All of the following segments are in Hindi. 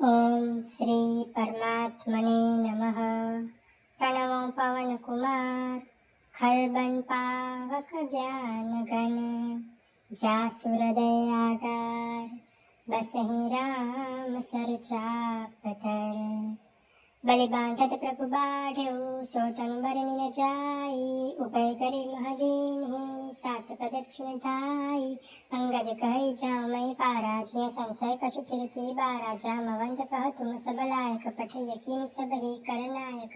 ओम श्री परमात्मने नमः। प्रणवो पवन कुमार खलबन पावक ज्ञान गण जासुर दयागार बसहि राम सर चाप बलि बांधत प्रभु बाढ़ऊ सो तनु बरनि न जाई उभय करि महदीन्हि सात प्रदक्षिण धाई अंगद कहि जामहि पाराजिय संशय कछु कीर्ति बारा जामवंत कह तुम सब लायक पठिय कीन सब ही करनायक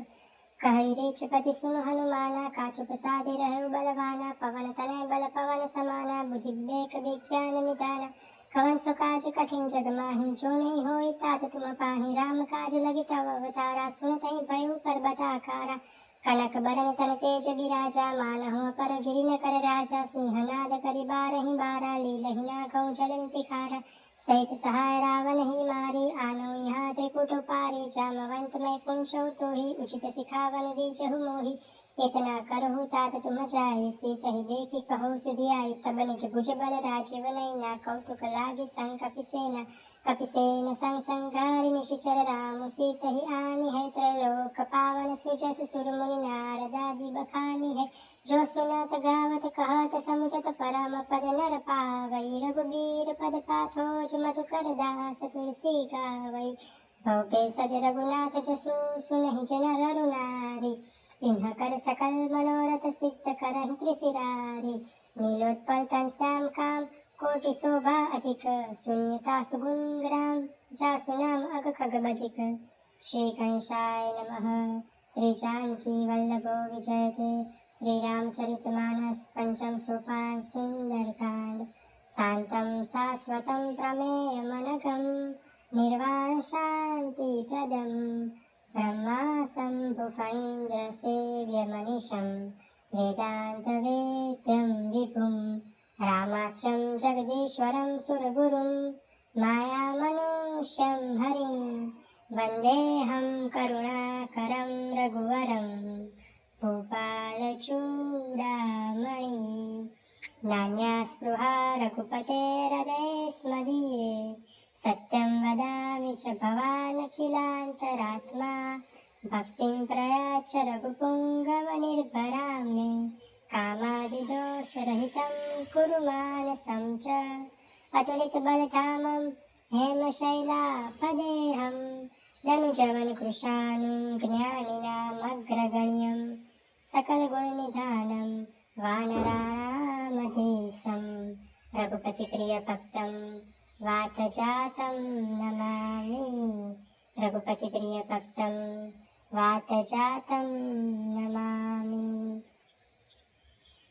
कहि रेचपति सुन हनुमाना काचु प्रसादि रहु बलवाना पवन तनय बल पवन समाना बुद्धि विवेक विज्ञान निदाना कवन सो काज कठिन जग माही जो नहीं होई तात तुम पाही राम काज लगी तव अवतारा सुनतहि भयउ पर्वत आकारा कनक बरन तन तेज बिराजा मानहु पर गिरि न कर राजा सिंहनाद करि बारहि बारा लीलहि नागौ जलन तिखारा सहित सहाय रावण ही मारी आनो यहाँ त्रिकुट पारी जामवंत मैं कुंचौ तो ही उचित सिखावन दीजहु मोहि इतना करहु तात तुम जाई सीतहि देखि कहु सुधियाई तब निज भुज बल राजीव नैना कौतुक लागी संग कपिसेन संग संगारि निशिचर राम सीतहि आनी है त्रैलोक पावन सुजस सुर मुनि नारदादि बखानी है जो सुनत गावत कहत समुझत परम पद नर पावई रघुबीर पद पाथोज मधुकर दास तुलसी गावई भव्य सज रघुनाथ जसु सुनहि जन ररु नारी तिन्ह कर सकल मनोरथ सिद्ध करहि त्रिशिरारी नीलोत्पल तन श्याम काम कोटि शोभा अधिक शून्यता सुगुण ग्राम जासु नाम अग खग बधिक। श्री गणेशाय नमः। श्री जानकी वल्लभो विजयते। श्री रामचरितमानस पंचम सोपान सुंदरकांड। शांतं शाश्वतं प्रमेयमनघं निर्वाण शांति प्रदम् ब्रह्मा शंभु फणीन्द्र सेव्यमनिशं वेदान्तवेद्यं विभुं रामाख्यं जगदीश्वरं सुरगुरुं मायामनुष्यं हरिं वन्देऽहं करुणाकरं रघुवरं भूपालचूडामणिं नान्यास्पृहा रघुपतेर्हृदये स्मदीये सत्यं वदामि च भवानखिलान्तरात्मा भक्तिं प्रयाच रघुपुङ्गवनिर्भरां मे कामादिदोषरहितं कुरु मानसं च अतुलितबलधामं हेमशैलापदेहं धनुजवनकृशानुं ज्ञानिनामग्रगण्यं सकलगुणनिधानं वानराणामधीशं रघुपतिप्रियभक्तं वातजातं नमामि रघुपतिप्रियभक्तं वातजातं नमामि।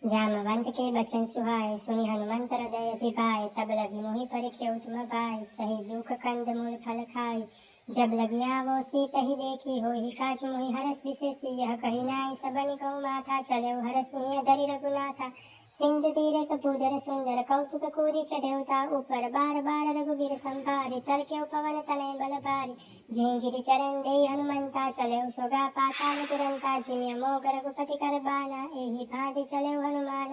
जामवंत के बचन सुहाए सुनि हनुमंत हृदय धिपाए तब लगी मोहि परीक्षऊ तुम भाई सही दुख कंद मूल फल खाई जब लगी आवो सीतहि देखी होहि काज मोहि हरस विशेषी यह कही नाई सबनि कहु माथा चलो हरसिंह धरि रघुनाथा सिंधु तीर कपूधर सुंदर कौतुक कोरी चढ़ेवता ऊपर बार बार रघुबीर संभारी तर्क्यव पवन तनय बल भारी जी गिरि चरण दे हनुमंता चलेव सोगा पाताल तुरंता जिम्य मोग रघुपति कर बाना एहि भांति चलेव हनुमान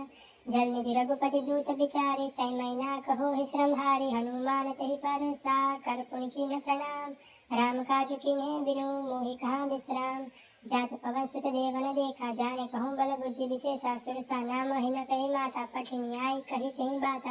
जल निधि रघुपति दूत बिचारी तै मैना कहो ही श्रम हारी हनुमान तहि परसा कर पुनि कीन्ह प्रणाम राम काजु कीन्हे बिनु मोहि कहाँ विश्राम जात पवन सुत देवन देखा जाने कहूँ बल बुद्धि विशेषा सुरसा नाम ही न कही माता पठिनी आई कही तही बाता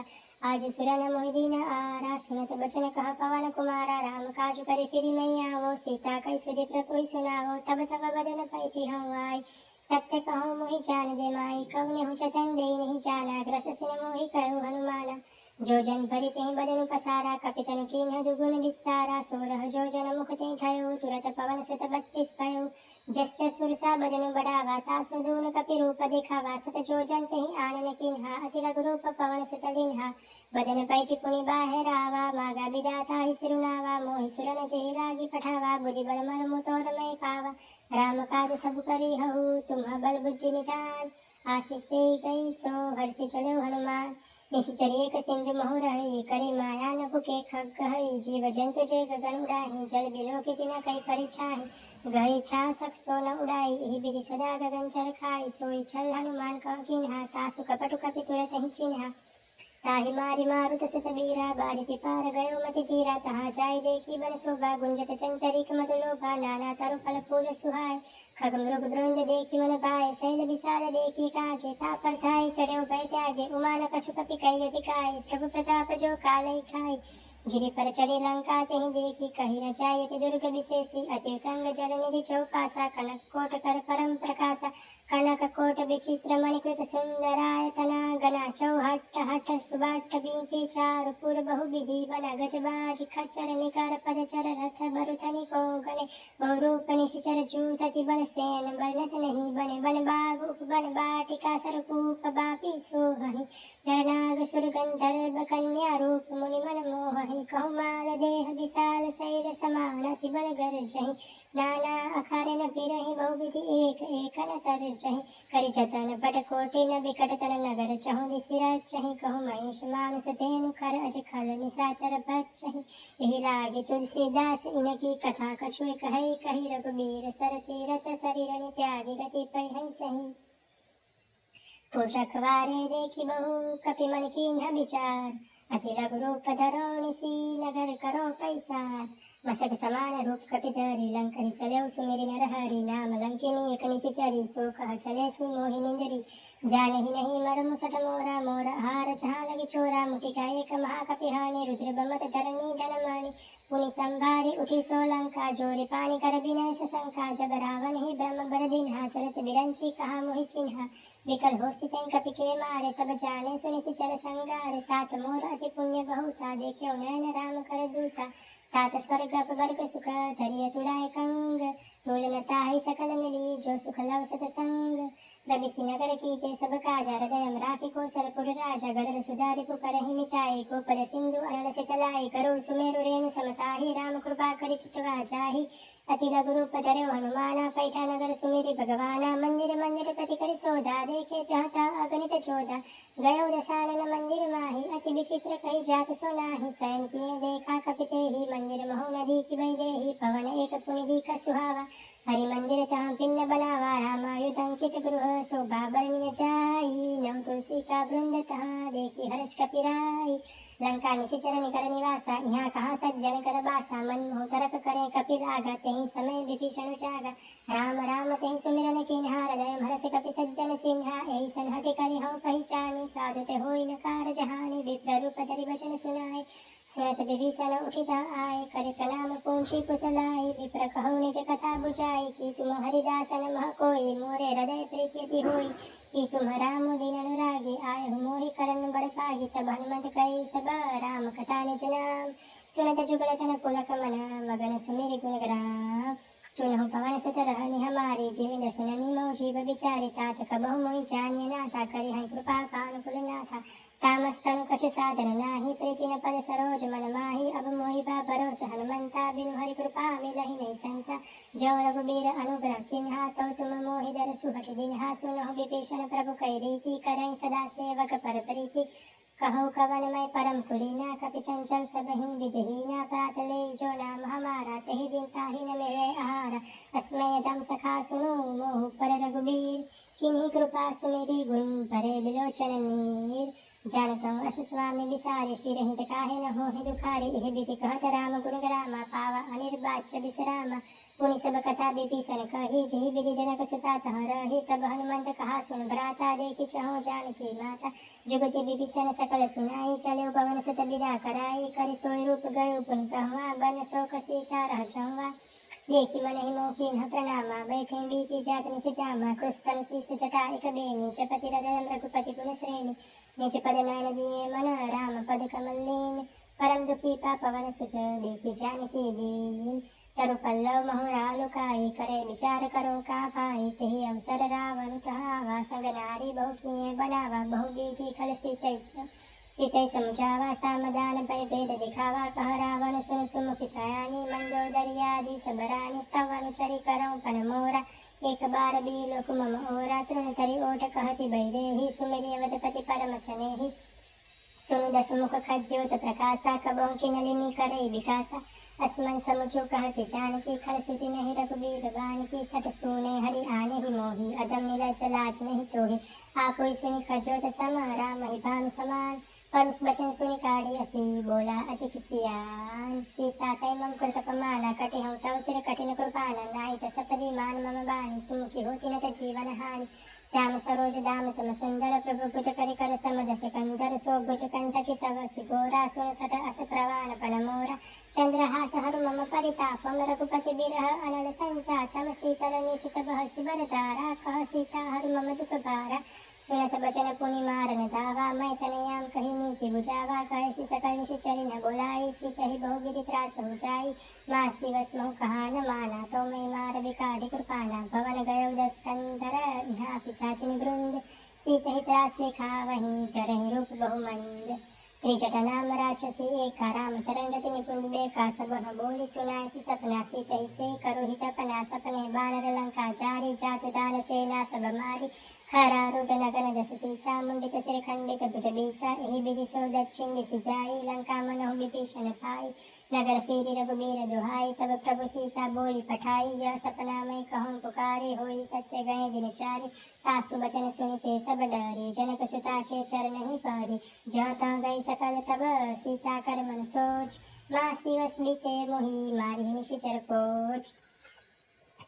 आज सुरन मोहिदीन आरा सुनत बचन कह पवन कुमारा राम काजु करि फिरि मैया वो सीता कई सुधि प्रकोई सुनावो तब तब बदन पैठी हूँ आई सत्य कहो मोहि जान दे माई कौने हूँ चतन दे नहीं जाना ग्रस सिन मोहि कहु हनुमाना जो जन भरि तेहि बदनु पसारा कपितनु कीन्ह दुगुन विस्तारा सोरह जो जन मुख तेहि ठयो तुरत पवन सुत 32 भयो जस सुरसा बदनु बढ़ावा तासु दून कपि रूप दिखावा सत जो जन तेहि आनन कीन्हा अति लघु रूप पवन सुत लीन्हा बदन पैठि पुनि बाहेरावा मागा विधाता ही सिरुनावा मोहि सुरन जेहि लागी पठावा बुद्धि बल मल मुतोर मैं पावा राम काज सब करी हहु तुम बल बुद्धि निधान आशीष दे गई सो हर्षि चलो हनुमान निश्चर एक सिंधु महु रही करे माया न भुके खग गहई जीव जंतु जे गगन उड़ाही जल बिलोकित न कई परिछाही गई छा सक सो न उड़ाई एहि विधि सदा गगन चर खाई सोई छल हनुमान कह कीन्हा तासु कपटु कपि तुरत ही चिन्हा ताहि मारि मारुत सुत बीरा बारिति पार गयो मति तीरा तहाँ जाय देखी बन शोभा गुंजत चंचरिक मधु लोभा नाना तरु फल फूल सुहाय खग मृग वृंद देखी मन भाए शैल विशाल देखी कागे तापर थाई चढ़्यो भय त्यागे उमा न कछु कपि कहि अधिकाय प्रभु प्रताप जो कालहि खाय गिरि पर चढ़ी लंका तेहि देखी कही न जायति दुर्ग विशेषी अति उत्तंग जल निधि चौपासा कनक कोट कर परम प्रकाशा कनक कोट विचित्र मणिकृत सुंदरायतना गना चौहट्ट हट सुबाट बीते चारु पुर बहु विधि बन गजबाज खच्चर निकर पदचर रथ बरुथनि को गने बहुरूप निशिचर जूतति बल सेन बरनत नहीं बने बन बाग उपवन बाटिका सरकूप बापी सोहहि नरनाग सुर गंधर्व कन्या रूप मुनि मन मोहहि कहुमाल देह विशाल शैल समान अति बल गर्जहि नाना अखारे न बिरहि बहुविधि एक एक न तरजहि करि जतन पट कोटि न बिकट तन नगर चहु दिसिर चहि कहु महिष मानुष धेनु खर अज खल निशाचर बच्चहि एहि लागे तुलसीदास इनकी कथा कछु कहि कहि रघुबीर सर तीरथ शरीर नि त्यागी गति पै सही पुर रखवारे देखी बहु कपि मन कीन्ह विचार अति लघु रूप धरो निसी नगर करो पैसार मसक समान रूप कपि धरि लंकनि चले सुमिरि नर हरि नाम लंकिनी एक निशिचरी सो कह चले सी मोहि निंदरी जानहि नहीं मर मुसट मोरा मोर हार जहाँ लगी छोरा मुटिका एक महाकपिहानि रुद्र बमत धरणी धनमानि पुनि संभारी उठी सोलंका जोरि पानी कर विनय सशंका जब रावण ही ब्रह्म बर दिन्हा चलत बिरंची कहा मोहि चिन्हा विकल हो सितै कपि के मारे तब जाने सुनि सिचर संगारे तात मोर अति पुण्य बहुता देखियो नयन राम कर दूता तात स्वर्ग अपवर्ग सुख धरिय तुलाय कंग तुलन ताहि सकल मिली जो सुख लव सतसंग रविसि नगर कीजे सब काजा हृदयम राखि कौशलपुर राजा गदर सुधारि पुपरहि मिताई गोपद सिंधु अनल सितलाई करो सुमेरु रेणु समताहि राम कृपा करि चितवा जाहि अति लघु रूप धर्यो हनुमाना पैठा नगर सुमिरि भगवाना मंदिर मंदिर प्रति करि सोधा देखे चाहता अगणित चोधा गयो दसानन मंदिर माहि अति विचित्र कहि जात सो नाही सैन किए देखा कपिते ही मंदिर महु नदी की वै देहि पवन एक पुनिधि का सुहावा हरि मंदिर तहाँ पिन्न बनावा रामायुध अंकित गृह शोभा बरनिय जाई नव तुलसी का वृंद तहाँ देखी हर्ष कपिराई लंका निशिचर निकर निवासा यहाँ कहाँ सज्जन कर बासा मन मोह तरक करे कपिल आगा तेहि समय विभीषण जागा राम राम तेहि सुमिरन कीन्हा हृदय हरस कपि सज्जन चिन्हा एहि सन हटि करि हौ पहिचानी साधु ते होई न कार जहानी विप्र रूप धरि वचन सुनाए सुनत विभीषण उठित आए करे प्रणाम पूछी कुशलाई विप्र कहु निज कथा बुझाई कि तुम हरिदासन मह कोई मोरे हृदय प्रीति अति होई कि तुम राम दिन अनुरागी आए हो मोहि करन बड़ पागी तब हनुमत कई सब राम कथा निज नाम सुनत जुगल तन पुलक मना मगन सुमिरि गुण ग्राम सुनहु पवन सुत रहनि हमारी जीव दसन निमो जीव विचारि तात कबहु मोहि जानिय नाथा करि हरि कृपा कानुकुल नाथा तामस्तनु कछु साधन नाही प्रीति न पद सरोज मन माही अब मोहि बा भरोस हनुमंता बिनु हरि कृपा मिलहि नहीं संता जो रघुबीर अनुग्रह किन्हा तो तुम मोहि दर सुहट दिन्हा सुनहु विभीषण प्रभु कई रीति करई सदा सेवक पर प्रीति कहो कवन मैं परम कुलीना कपि चंचल सबहि विधिहीना प्रात ले जो नाम हमारा तहि दिन ताहि न मिले आहारा अस्मय दम सखा सुनो मोह पर रघुबीर किन्हीं कृपा सुमेरी गुण परे बिलोचन नीर जानतो अस स्वामी विसारे फिर हित काहे न हो दुखारे एह विधि कहत राम गुण ग्रामा पावा अनिर्वाच्य विश्रामा पुनि सब कथा विभीषण कही जहि विधि जनक सुता तह रही तब हनुमंत कहा सुन भ्राता देखी चहो जानकी माता जुगति विभीषण सकल सुनाई चलो पवन सुत विदा कराई कर सोई रूप गयो पुनि तहवा बन शोक सीता रह चौवा देखी मन ही मोकीन प्रणामा बैठे बीती जात निजामा क्रुस्तन शीस जटा एक बेनी जपति हृदय रघुपति गुण श्रेणी निज पद नयन दिए मन राम पद कमल लीन परम दुखी पवन सुत देखी जानकी दीन तरु पल्लव महुरा लुकाई करे विचार करो का पाई तेहि अवसर रावण कहावा संग नारी बहु किए बनावा बहु बीती खल सीतै समझावा सामदान भय भेद दिखावा कह रावण सुन सुमुखी सयानी मंदोदरियादि सबरानी तव अनुचरी करौ पन मोरा एक बार बीलोक मम ओरा तृण तरि ओट कहति बैदेहि सुमिरि अवधपति परम स्नेहि सुनु दस मुख खज्योत प्रकाशा कबों की नलिनी करई विकासा अस्मन समुचो कहति जानकी खल सुति नहीं रघुबीर बानकी सट सुने हरि आने ही मोही अदम नीलज लाज नहीं तोहि आपोई सुनि खज्योत सम राम ही भानु समान पर उस बचन सुनि काढ़ी हसी बोला अति खिसियान सीता तै मम कृत अपमान कटे हूँ तव सिर कठिन कृपान नाई त सपदी मान मम बाणी सुमुखी होती न त जीवन हानि श्याम सरोज दाम सम सुंदर प्रभु भुज करि कर सम दस कंधर सो भुज कंठ की तव सिगोरा सुन सट अस प्रवान पन मोरा चंद्रहास हरु मम परितापम रघुपति बिरह अनल संचातम शीतल निशित बहसि बरतारा कह सीता हरु मम दुख भारा सुनत बचन पुनि मारन धावा मैं तनयाम कही नीति बुझावा कहसी सकल निशिचरी न बुलाई सीतहि बहुविधि त्रास हो जाई मास दिवस मोह कहा न माना तो मैं मार विकारि कृपाना भवन गयो 10 कंदर यहाँ पिशाचिनी वृंद सीतहि त्रास देखा वहीं तरहि रूप बहुमंद त्रिजटा नाम राक्षसी एका रामचरण रति निपुण बेका सब बोली सुनाय सी सपना सीतहि से करो हित अपना सपने बानर लंका जारी जातु दान सेना सब मारी खरारूढ़ नगन दस सीसा मुंडित सिर खंडित भुज बीसा एहि विधि सो दक्षिण दिशि जाई लंका मनहु विभीषण पाई नगर फेरी रघुबीर दुहाई तब प्रभु सीता बोली पठाई यह सपना मैं कहूँ पुकारे होई सत्य गए दिन चारि तासु बचन सुनिते सब डरे जनक सुता के चरण ही पारी जहाँ तहाँ गई सकल तब सीता कर मन सोच मास दिवस बीते मोही मारी निशिचर कोच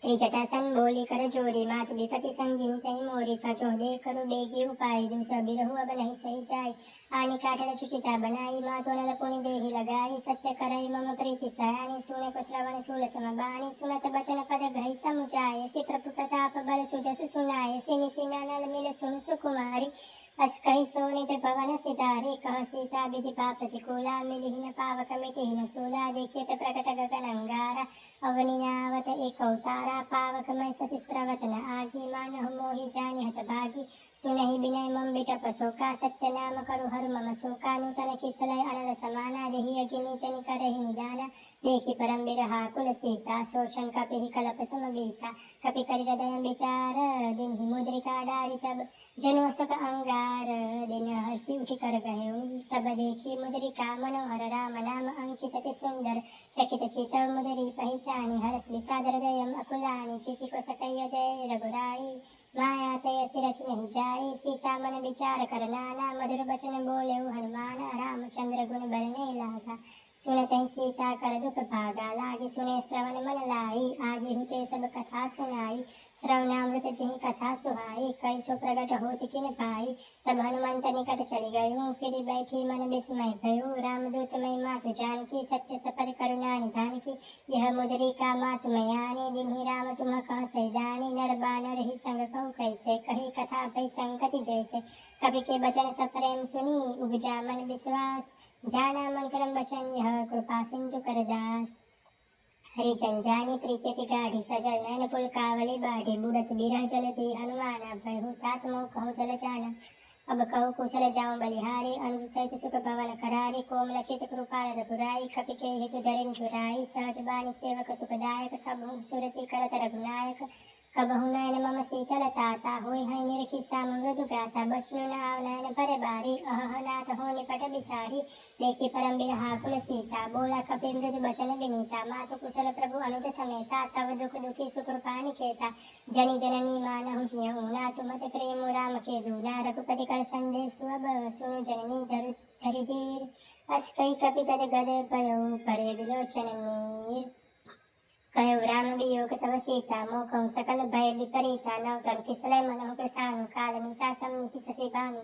त्रिजटासन बोली कर जोरी मात विपति संगिनी तई मोरी त्वचो दे करो बेगी उपाय दूसर बिरहु अब नहीं सही जाय आनी काटल चुचिता बनाई मातो नल पुनि देहि लगाई सत्य करई मम प्रीति सयानी सुने को श्रवण सूल समबाणी सुनत बचन पद घई समुचाय से प्रभु प्रताप बल सुजस सुनाय से निसिना नल मिल सुन सुकुमारी अस कही सो निज भवन सितारे कह सीता विधि पा प्रतिकूला मिलिहिन पावक मिटिहिन सूला देखियत प्रकट गगन अंगारा अवनि नावत एक अवतारा पावक मैं सशिस्त्रवत न आगी मानहु मोहि जानि हत भागी सुनहि विनय मम बिटप शोका सत्य नाम करु हर मम शोका नूतन किसलय अनल समाना देहि अग्नि जनि करहि निदाना देखि परम बिरहा कुल सीता सोचन कपिहि कलप समबीता कपि करि हृदय विचार दिनहि मुद्रिका डारि तब जनो सक अंगार दिन हर्षि उठि कर गयो तब देखी मुद्रिका मनोहर राम नाम अंकित अति सुंदर चकित चित मुदरी पहचानी हर्ष विषाद हृदय अकुलानी चिति को सकय जय रघुराई माया तय सिरच नहीं जाई सीता मन विचार कर नाना मधुर बचन बोले हनुमान रामचंद्र गुण बरने लागा सुनत सीता कर दुख भागा लागी सुने श्रवण मन लाई आगे हुते सब कथा सुनाई श्रवणामृत जिहि कथा सुहाई कैसो प्रगट होत किन पाई तब हनुमंत निकट चली गयो फिर बैठी मन विस्मय भयो रामदूत मई मातु जानकी सत्य सपद करुणा निधान की यह मुद्रिका मातु मयानी दिन्हि राम तुम कह सैदानी नर बानर ही संग कहु कैसे कही कथा भई संकति जैसे कवि के वचन सप्रेम सुनी उपजा मन विश्वास जाना मन करम वचन यह कृपा सिंधु कर दास हरिचंद जानी प्रीत्यति गाढ़ी सजल नैन पुलकावली बाढ़ी बुढ़त बिरह जलती हनुमाना भय तात मोह कहूँ चल जाना अब कहु कुशल जाऊं बलिहारी अनुज सहित सुख पवन करारी कोमल चित कृपाल रघुराई खपि के हेतु धरिन ठुराई सहज बानी सेवक सुखदायक कबहु सुरति करत रघुनायक कबहु नयन मम शीतल ताता होय है निरखि साम मृदु गाता बचनु न आव नयन पर बारी अहह नाथ हो निपट बिसारी देखी परम बिरहाकुल सीता बोला कपि मृदु बचन विनीता मातु कुशल प्रभु अनुज समेता तव दुख दुखी सुकृपा निकेता जनि जननी मानहु जियहु नातु मत प्रेम राम के दूना रघुपति कर संदेश अब सुनु जननी धरि धीर अस कई कपि गद गद पयो परे विलोचन नीर कहो राम वियोग तव सीता मोह सकल भय विपरीता नवतर किसलय मनहु प्रसानु काल निशा निशि शशि भानु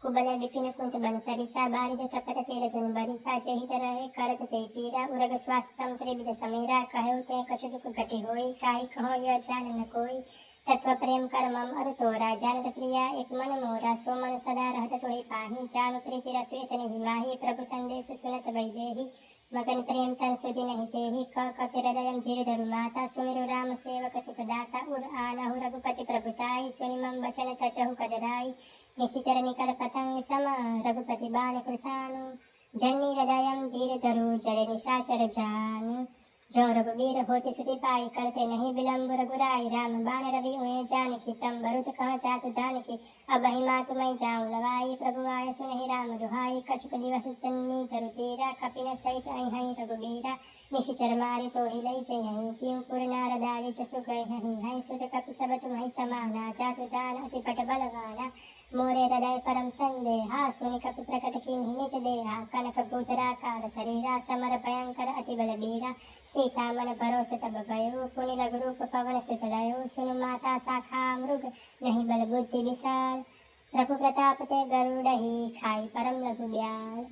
कुबल विपिन कुंत बन सरिसा बारिद तपत तेल जन बरिसा जेहि तरह करत ते पीरा उरग श्वास समुद्र विद समीरा कहो ते कछु दुख घटी होई काई कहो यह जान न कोई तत्व प्रेम कर मम अरु तोरा जानत प्रिया एक मन मोरा सो मन सदा रहत तोहि पाही जानु प्रीति रसु इतने ही माही प्रभु संदेश सुनत वैदेही मगन प्रेम तन सुधि नहीं तेहि कपि हृदय धीर धरु माता सुमिरु राम सेवक सुखदाता उर आनहु रघुपति प्रभुताई सुनि मम वचन तचहु कदराई निशिचर निकल पतंग सम रघुपति बाण कृशानु जन्नी हृदय धीर धरु जल निशाचर जानु जो रघुवीर होति सुति पाई करते नहीं विलम्ब रघुराई राम बाण रवि हुए जानकी तम बरुत कह जातु दानकी अब ही मातु मैं जाऊं लवाई प्रभु आय सुनहि राम दुहाई कछुक दिवस चन्नी धरु तीरा कपिन सहित अहि रघुबीरा निशिचर मारे तो ही लई जय त्यों पुर नारदारी जसु गए हहि हई सुत कपि सब तुम्हि समाना जातु दान अति पट बलवाना मोरे हृदय परम संदेहा सुनि कपि प्रकट कीन्हि निज देहा कनक भूतराकार शरीरा समर भयंकर अति बल बीरा सीता मन भरोसे तब भयो पुनि लघु रूप पवन सुत लयो सुनु माता शाखा मृग नहीं बल बुद्धि विशाल प्रभु प्रताप ते गरुड़हि खाई परम लघु ब्याल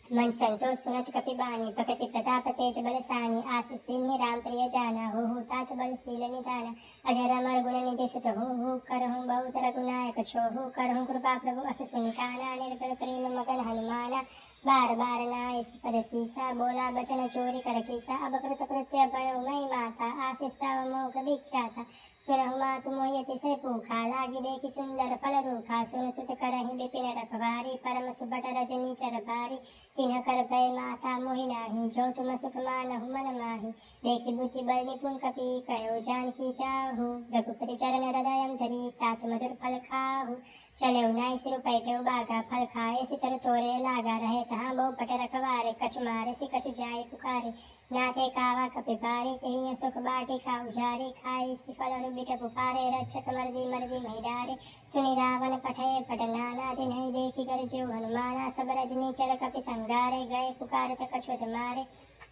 मन संतोष सुनत कपि बानी प्रकृति प्रताप तेज बल सानी आशीष दीन्हि राम प्रिय जाना हो तात बल शील निधाना अजर अमर गुण निधि सुत हो करहूँ बहुत रघुनायक छो करहूँ कृपा प्रभु अस सुनि काना निर्बल प्रेम मगन हनुमाना बार बार नाय पद सीसा बोला बचन चोरी कर कीसा अब कृत कृत्य भयो मई माता आशीष तव मोग विख्याता सुनहु मातु मोहि अतिशय भूखा लागी देखि सुंदर फल रूखा सुन सुत करहि विपिन रखवारी परम सुबट रजनी चर भारी तिन्ह कर भय माता मोहि नाही जो तुम सुख मानहु मन माहि देखि बुद्धि बल निपुण कपि कहो जानकी चाहु रघुपति चरण हृदय धरी तात मधुर फल खाहु चले नाई सिर पैठे बागा फल खाए सितर तोरे लागा रहे तहाँ बहु पट रखवारे कछु मारे सि कछु जाए पुकारे नाथे कावा कपि पारे तेहि सुख बाटी खा उजारे खाए सि फल बिट पुकारे रक्षक मर्दी मर्दी मही डारे सुनि रावण पठय पट नाना दिन देखी कर जो हनुमाना सब रजनी चल कपि संगारे गए पुकार कछुत मारे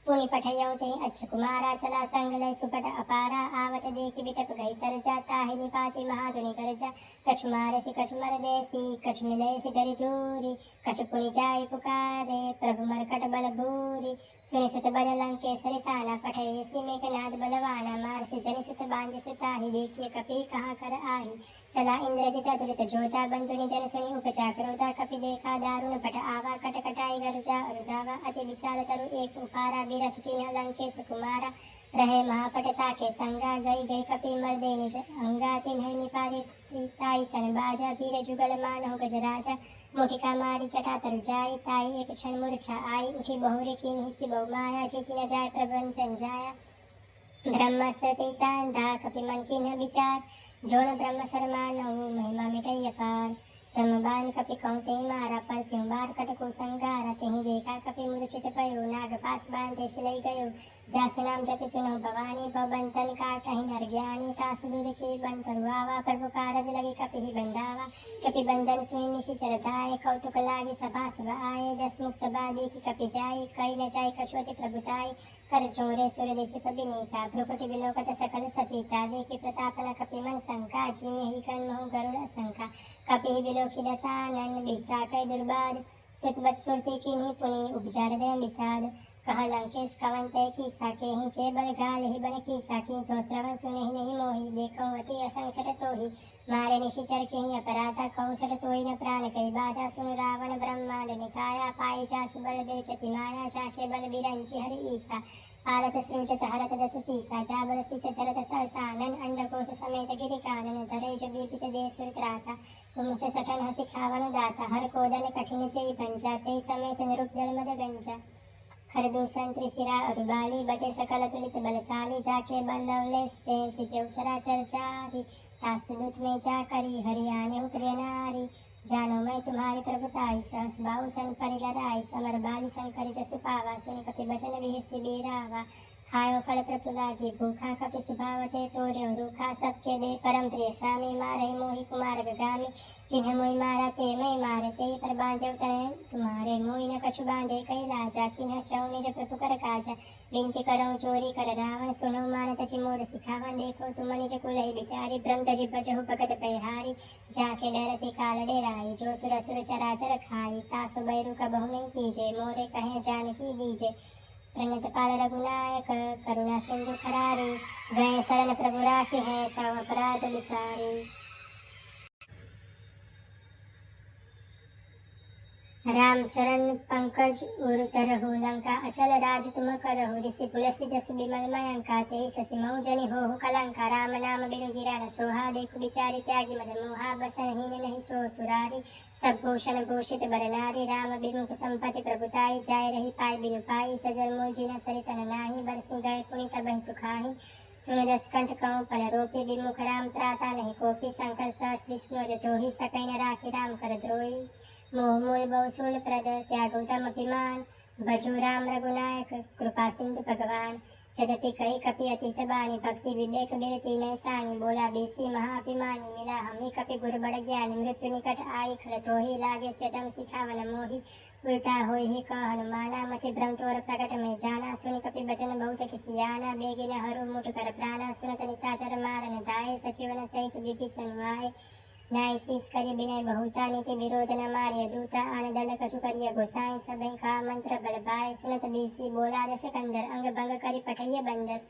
पुनि पठयौ ते अच्छ कुमारा चला संग लय सुपट अपारा आवत देखि बिटप गई तर जाता है निपाति महाधुनि कर जा कछु मारे सि कछु मर देसी कछु मिले सि धरि दूरी कछु पुनि जाय पुकारे प्रभु मरकट बल भूरी सुनि सुत बल लंकेसरि साना पठय सि मेघनाद बलवाना मार सि जनि सुत बांध सुताहि देखिए कपि कहाँ कर आहि चला इंद्रजित दुरित जोता बंधु निधन सुनि उपजा क्रोधा कपि देखा दारुण पट आवा कट कटाई गरजा अरुधावा अति विशाल तरु एक उपारा विरथ किन्ह लंकेश कुमारा रहे महापटता के संगा गई गई कपि मर्दे निज अंगा तिन्ह निपाति ताई सन बाजा वीर जुगल मानहु गजराजा मुठिका मारी चटा तरु जाई ताई एक क्षण मूर्छा आई उठी बहुरे कीन्हि सि बहु माया जीति न जाय प्रभंजन जाया ब्रह्मस्त्र ते सांधा कपि मन किन्ह विचार जोन ब्रह्म शर्मानहु महिमा मिटई अपार ब्रह्मबान कपि कौते मारा पर त्यों बार कटको संगारा तेहि देखा कपि मूर्छित पयो नाग पास बांधे सिलई गयो जासु नाम जपि सुनो भवानी भवंतन काटहि नर ज्ञानी तासु दूध के बंतरुआवा प्रभु कारज लगे कपि ही बंधावा कपि बंधन सुनि निशिचर धाय कौतुक लागे सभा सब आए दस मुख सभा देखि कपि जाय कई न जाय कछुअति प्रभुताई कर जोरे सुर दिशि पबिनीता भ्रुकुटि विलोकत सकल सपीता देखि प्रताप न कपि मन शंका जिमे ही कन्महु गरुड़ शंका कपि विलोकि दसानन बिसा कई दुर्बाद सुतबत सुरति किन्हि पुनि उपजा हृदय विषाद कह लंकेश कवन ते कीसा केहि के बल गाल ही बन कीसा की तो श्रवण सुनहि नहीं मोहि देखो अति असंसट तोहि मारे निशिचर केहि अपराधा कौशल तोहि न प्राण कई बाधा सुन रावण ब्रह्मांड निकाया पाई जासु बल बिरचति माया जाके बल बिरंचि हरि ईसा पालत सृजत हरत दस सीसा जाबल सीस धरत सहसानन अंडकोश समेत गिरि कानन धरे जब विपित देह सुरत्राता तुमसे सठन हसी खावन दाता हर कोदन कठिन चई पंजा ते समेत निरुप जल मद गंजा खरदूषण त्रिशिरा अरुबाली बते सकल तुलित बलशाली जाके बल लवलेस्ते चिते उचरा चर्चारी तासुदूत में जा करी हरियाणे प्रिय नारी जानो मैं तुम्हारी प्रभुताई सहस बाहु सन परिलराई समर बाली शंकर जसु पावा सुनि कपि वचन विहिसि बीरावा खायो फल प्रपुलागी भूखा कपि सुभावते तोरे रूखा सबके दे परम प्रिय स्वामी मारे मोहि कुमार गामी जिन्ह मोहि मारा ते मैं मारे ते पर बांधे तने तुम्हारे मोहि न कछु बांधे कई लाजा किन्ह चौ निज प्रभु कर काजा विनती करऊँ चोरी कर रावण सुनो मानत चिमोर सिखावन देखो तुम निज कुलहि बिचारी भ्रम तजि बजहु भगत पैहारी जाके डरती काल डेराई जो सुर असुर चराचर खाई तासु बैरु कबहु नहीं कीजे मोरे कहे जानकी दीजे प्रणत पाल रघुनायक करुणा सिंधु खरारी गए शरण प्रभु राखी है तव अपराध विसारी राम चरण पंकज उर तरहु लंका अचल राज तुम करहु ऋषि पुलस्ति जस विमल मयंका ते शशि मऊ जनि होहु कलंका राम नाम बिनु गिरा न सोहा देखु बिचारी त्यागी मद मोहा बसन हीन नहीं सो सुरारी सब भूषण भूषित बर नारी राम विमुख संपत्ति प्रभुताई जाय रही पाई बिनु पाई सजल मोजी न सरितन नाही बरसि गए पुनि तबहि सुखाही सुन दस कंठ कहूँ पन रोपी विमुख राम त्राता नहीं कोपी शंकर सहस विष्णु जतो ही सकै न राखी राम कर द्रोही मोह मूल बहुशूल प्रद त्यागोतम अभिमान भजो राम रघुनायक कृपा सिंधु भगवान यद्यपि कही कपि अतीत बाणी भक्ति विवेक बिरति नैसानी बोला बेसी महाअभिमानी मिला हमी कपि गुरु बड़ ज्ञानी मृत्यु निकट आई खड़ तो ही लागे स्यतम सिखावन मोही उल्टा होई ही कह हनुमाना मति भ्रम तोर प्रकट में जाना सुनि कपि बचन बहुत किसियाना बेगे न हरु मुठ कर प्राणा सुनत निशाचर मारन दाय सचिवन सहित विभीषण आए न्याय शीस करी विनय बहुता नीति विरोध न मारिय दूता आन दंड कछु करिय गोसाई सबै का मंत्र बल बाय सुनत बीसी बोला दस कंदर अंग भंग करी पठैय बंदर